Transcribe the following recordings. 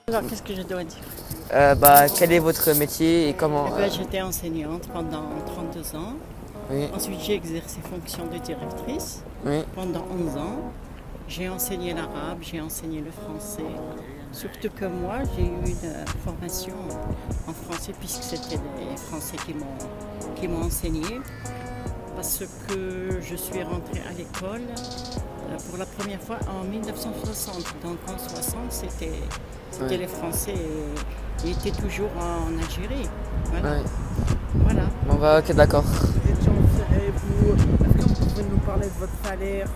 Alors, qu'est-ce que je dois dire? Quel est votre métier et comment J'étais enseignante pendant 32 ans. Oui, Ensuite, j'ai exercé fonction de directrice oui, pendant 11 ans. J'ai enseigné l'arabe, j'ai enseigné le français. Surtout que moi, j'ai eu une formation en français puisque c'était les Français qui m'ont enseigné. Parce que je suis rentrée à l'école pour la première fois en 1960. Donc en 60, c'était oui, les Français qui étaient toujours en Algérie. Voilà. oui. Voilà. Bon bah ok d'accord. Est-ce que vous pouvez nous parler de votre salaire,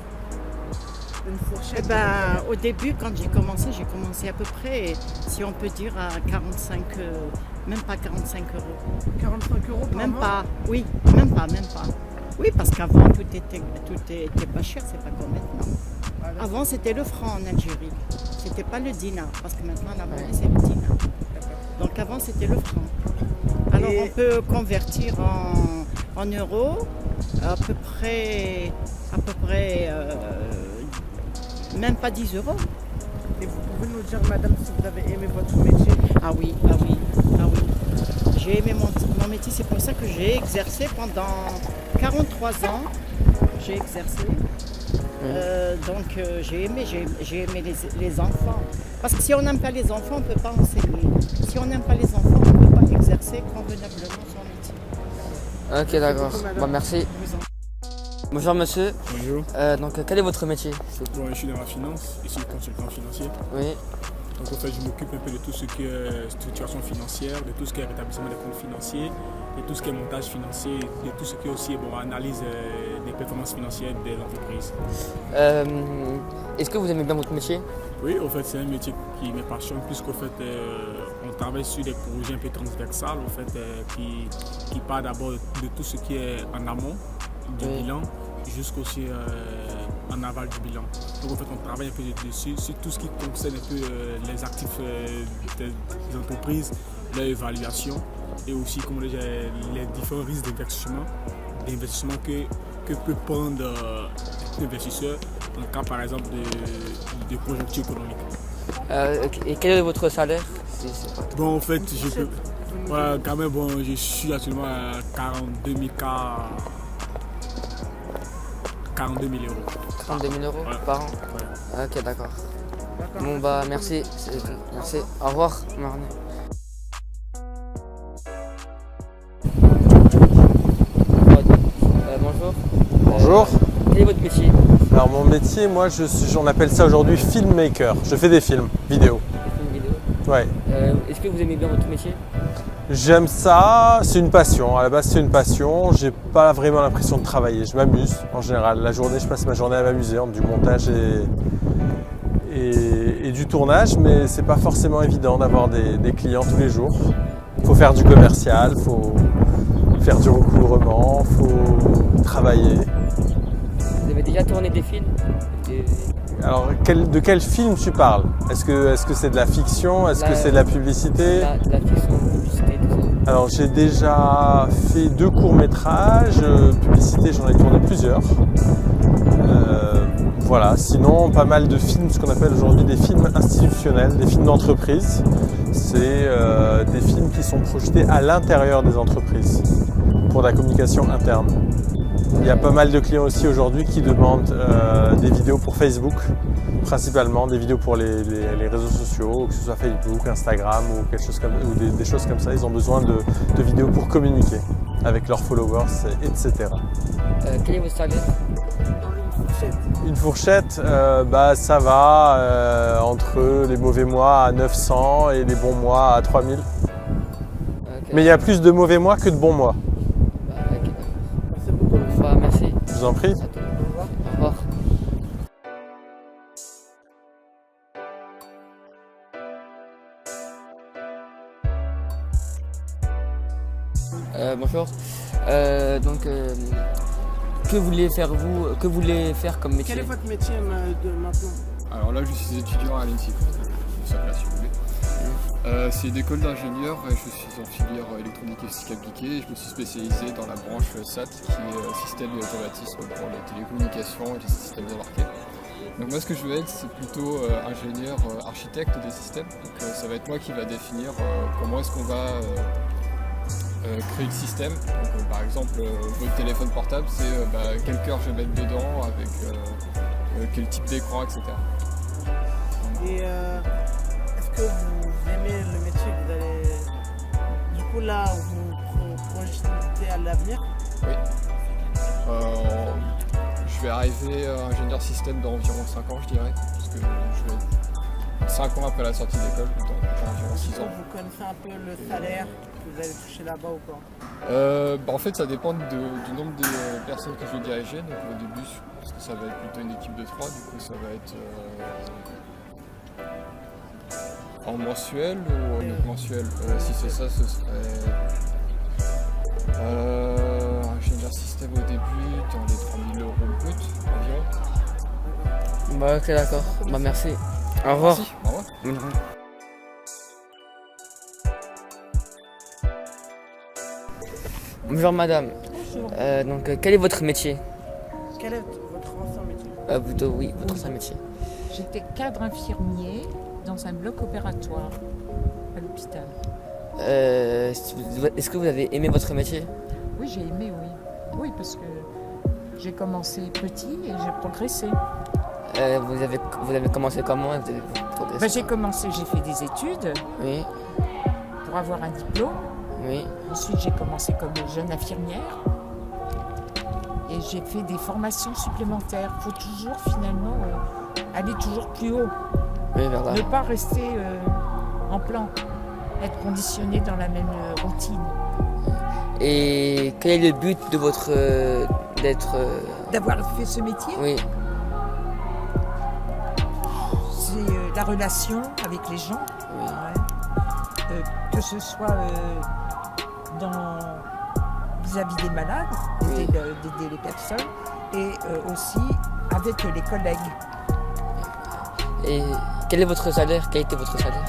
d'une fourchette? Au début, quand j'ai commencé à peu près, si on peut dire, à 45, même pas 45 euros. 45 euros par Même mois? pas, oui, même pas. Oui, parce qu'avant, tout était pas cher, c'est pas comme maintenant. Voilà. Avant, c'était le franc en Algérie. C'était pas le dinar, parce que maintenant, la monnaie, c'est le dinar. Donc avant, c'était le franc. Alors, Et- on peut convertir en euros à peu près, même pas 10 euros. Et vous pouvez nous dire, madame, si vous avez aimé votre métier? Ah oui. J'ai aimé mon métier, c'est pour ça que j'ai exercé pendant 43 ans. J'ai exercé. J'ai aimé les enfants. Parce que si on n'aime pas les enfants, on ne peut pas enseigner. Si on n'aime pas les enfants, on ne peut pas exercer convenablement son métier. Ok d'accord. beaucoup, madame. Bon merci. Je vous en Bonjour monsieur. Bonjour, Quel est votre métier? bon, je suis dans la finance, je suis consultant financier. Oui, Donc en fait, je m'occupe un peu de tout ce qui est structuration financière, de tout ce qui est rétablissement des comptes financiers, de tout ce qui est montage financier, de tout ce qui est aussi analyse des performances financières des entreprises. est-ce que vous aimez bien votre métier? Oui, en fait, c'est un métier qui me passionne puisqu'en fait, on travaille sur des projets un peu transversales en fait, qui part d'abord de tout ce qui est en amont du Oui. bilan jusqu'aussi en aval du bilan. Donc en fait, on travaille un peu dessus sur tout ce qui concerne un peu les actifs des entreprises, leur évaluation et aussi comment dire, les différents risques d'investissement que peut prendre l'investisseur dans le cas par exemple de conjoncture économique. Et quel est votre salaire? Bon, en fait, voilà, quand même, bon, je suis actuellement à 42 000 euros. 32 000 euros Ouais. par an? Ouais. Ok d'accord. D'accord. Bon bah merci. Merci. Au revoir Marne. Bonjour. Bonjour. Quel est votre métier? Alors mon métier, moi, on appelle ça aujourd'hui filmmaker. Je fais des films, vidéo. Une vidéo. Ouais. Est-ce que vous aimez bien votre métier? J'aime ça, c'est une passion. À la base, c'est une passion. J'ai pas vraiment l'impression de travailler. Je m'amuse en général. La journée, je passe ma journée à m'amuser entre du montage et du tournage, mais c'est pas forcément évident d'avoir des clients tous les jours. Il faut faire du commercial, il faut faire du recouvrement, il faut travailler. Vous avez déjà tourné des films? Alors, de quel film tu parles? Est-ce que c'est de la fiction? Est-ce que c'est de la publicité? La fiction, la publicité, tout ça. Alors, j'ai déjà fait 2 courts-métrages. Publicité, j'en ai tourné plusieurs. Voilà, sinon, pas mal de films, ce qu'on appelle aujourd'hui des films institutionnels, des films d'entreprise. C'est des films qui sont projetés à l'intérieur des entreprises pour la communication interne. Il y a pas mal de clients aussi aujourd'hui qui demandent des vidéos pour Facebook, principalement des vidéos pour les réseaux sociaux, que ce soit Facebook, Instagram ou des choses comme ça. Ils ont besoin de vidéos pour communiquer avec leurs followers, etc. Quel est votre salaire? Une fourchette, ça va entre les mauvais mois à 900 et les bons mois à 3000. Ok. Mais il y a plus de mauvais mois que de bons mois. Ok, d'accord. Merci beaucoup. Bah, merci. Je vous en prie. Au revoir. Bonjour. Que voulez faire comme métier? Quel est votre métier de maintenant? Alors là, je suis étudiant à l'INSIP, ça place si vous voulez. C'est une école d'ingénieur et je suis en filière électronique et physique appliquée et je me suis spécialisé dans la branche SAT qui est système d'automatisme pour les télécommunications et les systèmes embarqués. Donc moi ce que je veux être c'est plutôt ingénieur architecte des systèmes. Donc ça va être moi qui va définir comment est-ce qu'on va créer le système. Donc, par exemple votre téléphone portable c'est quel cœur je vais mettre dedans avec quel type d'écran, etc. Et est-ce que vous aimez le métier que vous allez... Du coup là, vous projetez à l'avenir? Oui. Je vais arriver ingénieur système dans environ 5 ans, je dirais, parce que je vais être 5 ans après la sortie d'école, dans environ 6 ans. Vous connaissez un peu le salaire que vous allez toucher là-bas ou pas? En fait, ça dépend du nombre de personnes que je vais diriger. Donc, au début, je pense que ça va être plutôt une équipe de 3, du coup, ça va être en mensuel ou en mensuel. Si c'est ça, ce serait ingénieur système au début dans les 3000 € brut environ. Bah ok, d'accord. Bah merci. Au revoir. Merci. Au revoir. Bonne journée. Bonjour madame. Donc quel est votre métier? Quel est votre ancien métier? Plutôt oui, votre ancien métier. J'étais cadre infirmier dans un bloc opératoire à l'hôpital. Est-ce que vous avez aimé votre métier? Oui, j'ai aimé, oui. Oui, parce que j'ai commencé petit et j'ai progressé. Vous avez commencé comment et vous avez progressé? J'ai fait des études Oui, pour avoir un diplôme. oui. Ensuite, j'ai commencé comme jeune infirmière. Et j'ai fait des formations supplémentaires. Il faut toujours, finalement, aller toujours plus haut. Oui, voilà. Ne pas rester en plan. Être conditionné dans la même routine. Et quel est le but de votre D'avoir fait ce métier, Oui, c'est la relation avec les gens. oui. Ouais. Que ce soit vis-à-vis des malades, Oui. d'aider les personnes, et aussi avec les collègues. Et quel est votre salaire? Quel était votre salaire?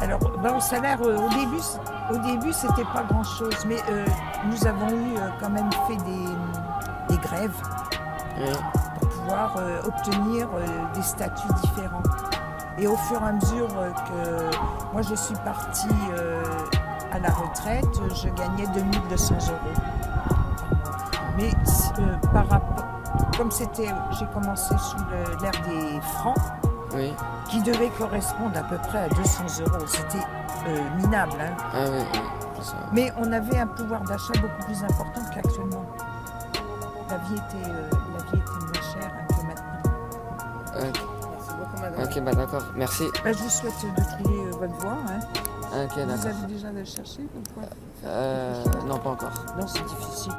Alors, au salaire, au début, c'était pas grand-chose, mais nous avons eu quand même fait des grèves Oui, pour pouvoir obtenir des statuts différents. Et au fur et à mesure que moi je suis partie à la retraite, je gagnais 2200 €. Mais par rapport, comme j'ai commencé sous l'ère des francs, oui. qui devait correspondre à peu près à 200 €. C'était minable, hein. Ah oui, oui. C'est ça. Mais on avait un pouvoir d'achat beaucoup plus important qu'actuellement. La vie était moins chère un peu maintenant. Ok, Merci beaucoup, madame. ok, bah d'accord, merci. Je vous souhaite de trouver votre voie. Hein. Ok, Vous d'accord. avez déjà cherché ou quoi? Non, pas encore. Non, c'est difficile.